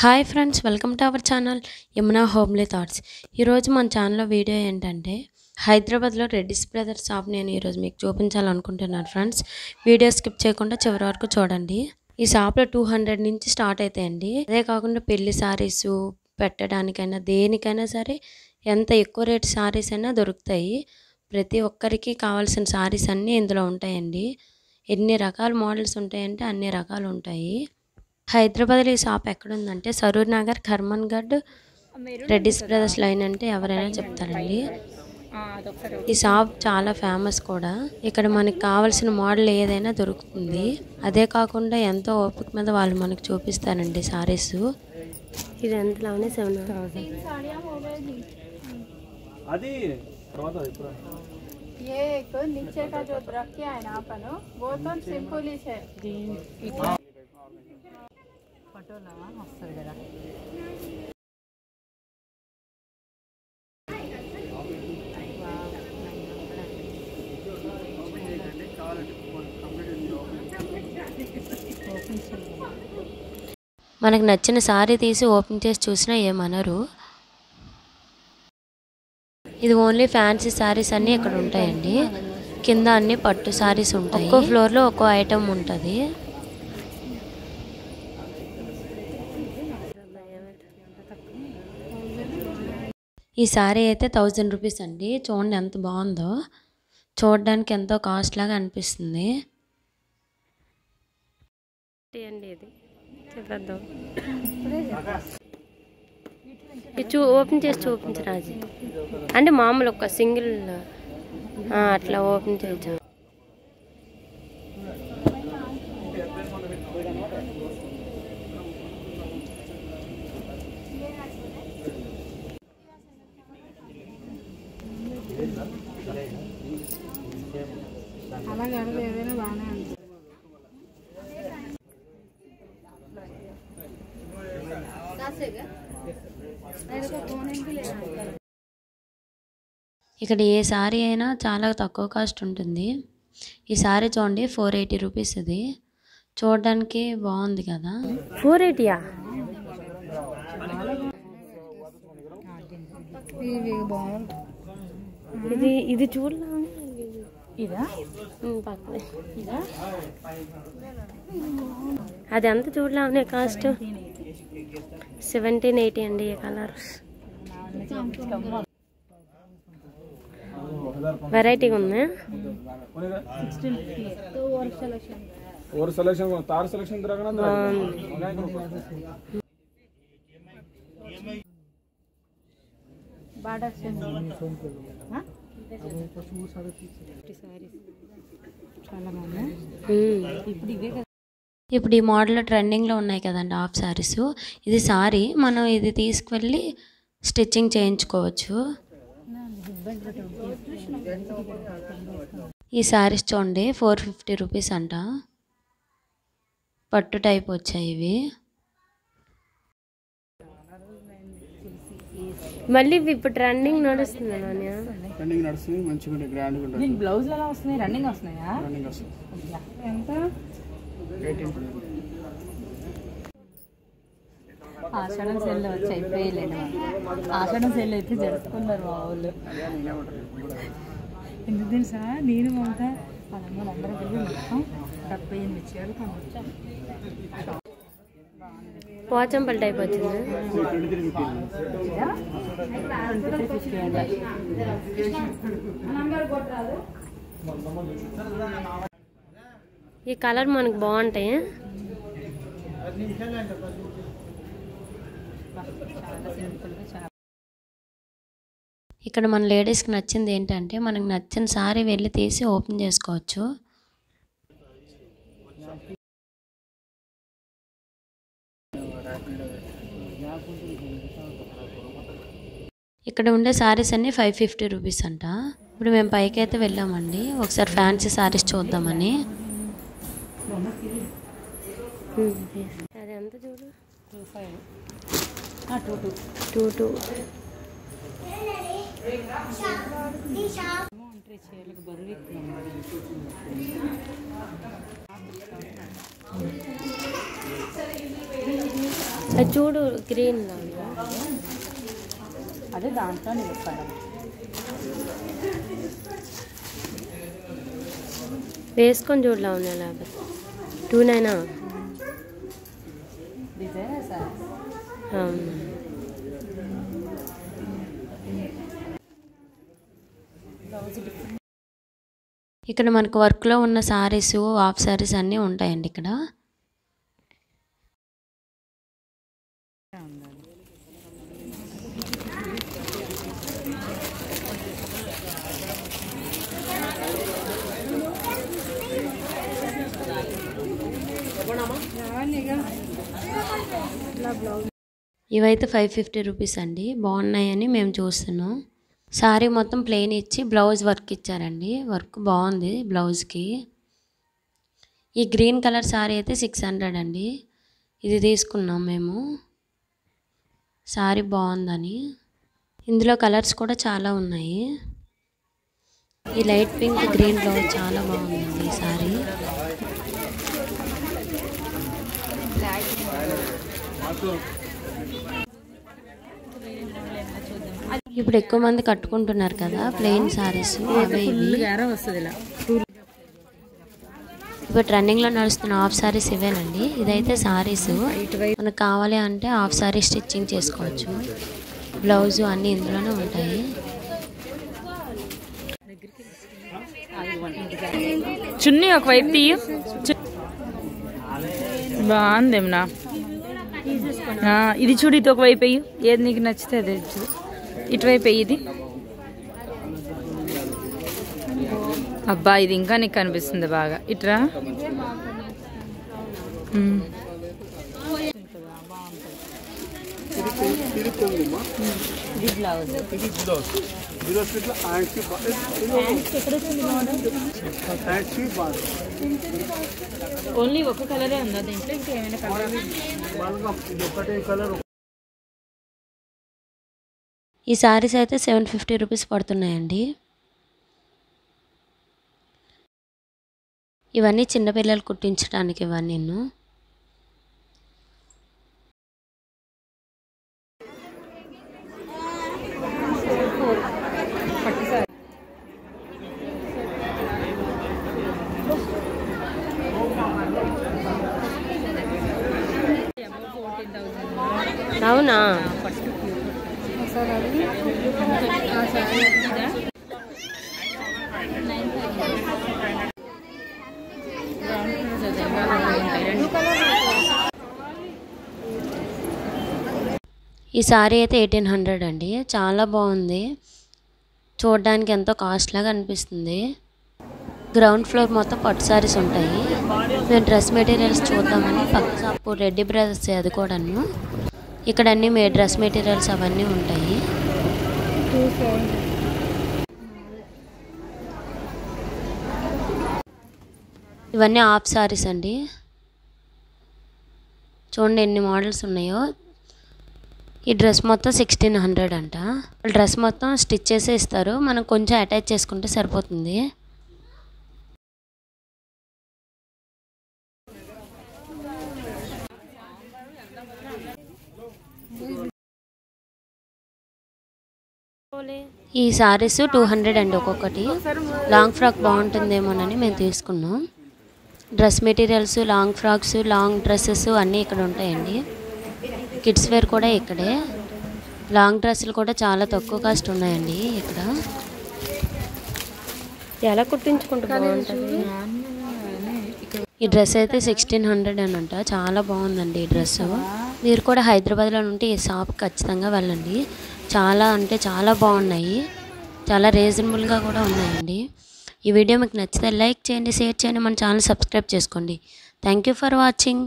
Hi friends, welcome to our channel Yamuna homely thoughts. ఈరోజు మన ఛానల్లో వీడియో ఏంటంటే హైదరాబాద్లో రెడ్డిస్ బ్రదర్స్ షాప్ నేను ఈరోజు మీకు చూపించాలనుకుంటున్నాను ఫ్రెండ్స్. వీడియో స్కిప్ చేయకుండా చివరి వరకు చూడండి. ఈ షాప్లో 200 నుంచి స్టార్ట్ అవుతాయండి. అదే కాకుండా పెళ్లి సారీస్ పెట్టడానికైనా దేనికైనా సరే ఎంత ఎక్కువ రేట్ సారీస్ అయినా దొరుకుతాయి. ప్రతి ఒక్కరికి కావాల్సిన సారీస్ అన్నీ ఇందులో ఉంటాయండి. ఎన్ని రకాల మోడల్స్ ఉంటాయంటే అన్ని రకాలు ఉంటాయి. హైదరాబాద్లో ఈ షాప్ ఎక్కడుందంటే Saroor Nagar, Karmanghat, Reddy's brothers line అంటే ఎవరైనా చెప్తారండి. ఈ షాప్ చాలా ఫేమస్ కూడా. ఇక్కడ మనకి కావాల్సిన మోడల్ ఏదైనా దొరుకుతుంది. అదే కాకుండా ఎంతో ఓపిక మీద వాళ్ళు మనకు చూపిస్తారండి సారీస్. ఇది ఎంతలోనే 7,000. ये एक नीचे का जो रखे है ना अपन वो तो सिंपल ही है पटोला వస్తది కదా. మనకు నచ్చిన సారీ తీసి ఓపెన్ చేసి చూసినా ఏమనరు. ఇది ఓన్లీ ఫ్యాన్సీ సారీస్ అన్నీ ఇక్కడ ఉంటాయండి. కింద అన్ని పట్టు సారీస్ ఉంటాయి. ఒక్కో ఫ్లోర్లో ఒక్కో ఐటమ్ ఉంటుంది. ఈ సారీ అయితే 1000 రూపీస్ అండి. చూడండి ఎంత బాగుందో. చూడడానికి ఎంతో కాస్ట్ లాగా అనిపిస్తుంది. ఇది ఓపెన్ చేసి చూపించరాజు అంటే మామూలు ఒక సింగిల్ అట్లా ఓపెన్ చేయొచ్చు. అలాగే ఏదైనా బాగానే ఉంటుంది. ఇక్కడ ఏ సారీ అయినా చాలా తక్కువ కాస్ట్ ఉంటుంది. ఈ సారీ చూడండి 480 రూపీస్. ఇది చూడడానికి బాగుంది కదా. 480యా? ఇది చూడలా. ఇదా ఇదా అది ఎంత చూడలా ఉన్నాయి కాస్ట్ 1780 అండి. ఈ కలర్స్ వెరైటీగా ఉంది. ఇప్పుడు ఈ మోడల్ ట్రెండింగ్లో ఉన్నాయి కదండి హాఫ్ సారీస్. ఇది సారీ మనం ఇది తీసుకువెళ్ళి స్టిచ్చింగ్ చేయించుకోవచ్చు. ఈ సారీస్ చూడండి 450 రూపీస్ అంట. పట్టు టైప్ వచ్చాయి ఇవి. మళ్ళీ ఇప్పుడు ట్రెండింగ్ నడుస్తుంది. బ్లౌజ్ ఎలా వస్తున్నాయి? రన్నింగ్ వస్తున్నాయా? ఎంత? ఆషాఢం సెల్ వచ్చి అయిపోయలేదు. ఆషాఢం సెల్ అయితే జరుపుకున్నారు మా వాళ్ళు. ఎందుకు తెలుసా? నేను మమతా వాళ్ళందరూ అందరం కలిపి మొత్తం 78 చీరలు కొనుక్కొచ్చాం. పోచంపల్లి టైప్ వచ్చింది. ఈ కలర్ మనకు బాగుంటాయి. ఇక్కడ మన లేడీస్కి నచ్చింది ఏంటంటే మనకు నచ్చిన సారీ వెళ్ళి తీసి ఓపెన్ చేసుకోవచ్చు. ఇక్కడ ఉండే సారీస్ అన్నీ 550 రూపీస్ అంట. ఇప్పుడు మేము పైకి అయితే వెళ్ళామండి. ఒకసారి ఫ్యాన్సీ సారీస్ చూద్దామని. అది ఎంత చూడు 22. చీరలకు బరువు ఎక్కువ. అది చూడు గ్రీన్ అదే దాంట్లో కలర్ వేసుకొని చూడలా ఉన్నా లేకపోతే 2.9 డిజైన్ సార్. అవును. ఇక్కడ మనకు వర్క్లో ఉన్న సారీస్ హాఫ్ సారీస్ అన్నీ ఉంటాయండి ఇక్కడ. ఇవైతే 550 రూపీస్ అండి. బాగున్నాయని మేము చూస్తున్నాం. సారీ మొత్తం ప్లెయిన్ ఇచ్చి బ్లౌజ్ వర్క్ ఇచ్చారండి. వర్క్ బాగుంది బ్లౌజ్కి. ఈ గ్రీన్ కలర్ సారీ అయితే 600 అండి. ఇది తీసుకున్నాం మేము. సారీ బాగుందని. ఇందులో కలర్స్ కూడా చాలా ఉన్నాయి. ఈ లైట్ పింక్ గ్రీన్ బ్లౌజ్ చాలా బాగుందండి ఈ సారీ. ఇప్పుడు ఎక్కువ మంది కట్టుకుంటున్నారు కదా ప్లెయిన్ సారీస్, అవే ఇవి. ఇప్పుడు ట్రెండింగ్లో నడుస్తున్న హాఫ్ సారీస్ ఇవేనండి. ఇదైతే సారీస్ మనకు కావాలి అంటే హాఫ్ సారీ స్టిచ్చింగ్ చేసుకోవచ్చు. బ్లౌజు అన్నీ ఇందులోనే ఉంటాయి. చున్నీ ఒకవైపు తీయ. బాగుంది ఏమన్నా. ఇది చూడు, ఇది ఒకవైపు అయ్యి. ఏది నీకు నచ్చితే అదే చూడు. ఇటువైపు అయ్యి. ఇది అబ్బా, ఇది ఇంకా నీకు కనిపిస్తుంది బాగా. ఇట్రా. ఇది బ్లౌజ్. ఓన్లీ ఒక కలరే ఉందా దీంట్లో? ఇంకేమైనా కలర్? ఈ సారీస్ అయితే 750 రూపీస్ పడుతున్నాయండి. ఇవన్నీ చిన్నపిల్లలు కుట్టించడానికి ఇవన్నీ. అవునా? ఈ సారీ అయితే 1800 అండి. చాలా బాగుంది. చూడడానికి ఎంతో కాస్ట్ లాగా అనిపిస్తుంది. గ్రౌండ్ ఫ్లోర్ మొత్తం పట్టు సారీస్ ఉంటాయి. మేము డ్రెస్ మెటీరియల్స్ చూద్దామని పక్క షాపు రెడ్డి బ్రదర్స్ అది కూడాను. ఇక్కడ అన్నీ మీ డ్రెస్ మెటీరియల్స్ అవన్నీ ఉంటాయి. ఇవన్నీ హాఫ్ సారీస్ అండి. చూడండి ఎన్ని మోడల్స్ ఉన్నాయో. ఈ డ్రెస్ మొత్తం 1600 అంట. డ్రెస్ మొత్తం స్టిచ్ చేసే ఇస్తారు. మనం కొంచెం అటాచ్ చేసుకుంటే సరిపోతుంది. ఈ సారీస్ 200 అండి ఒక్కొక్కటి. లాంగ్ ఫ్రాక్ బాగుంటుందేమోనని మేము తీసుకున్నాం. Dress materials, long frocks, long dresses అన్నీ ఇక్కడ ఉంటాయండి. కిడ్స్ వేర్ కూడా ఇక్కడే. లాంగ్ డ్రెస్సులు కూడా చాలా తక్కువ కాస్ట్ ఉన్నాయండి ఇక్కడ. ఎలా కుట్టించుకుంటూ బాగుంటుంది. ఈ డ్రెస్ అయితే 1600 అని అంట. చాలా బాగుందండి ఈ డ్రెస్. మీరు కూడా హైదరాబాద్లో ఉంటే ఈ షాప్ ఖచ్చితంగా వెళ్ళండి. చాలా అంటే చాలా బాగున్నాయి. చాలా రీజనబుల్గా కూడా ఉన్నాయండి. ఈ వీడియో మీకు నచ్చితే లైక్ చేయండి, షేర్ చేయండి, మన ఛానల్ సబ్స్క్రైబ్ చేసుకోండి. Thank you for watching.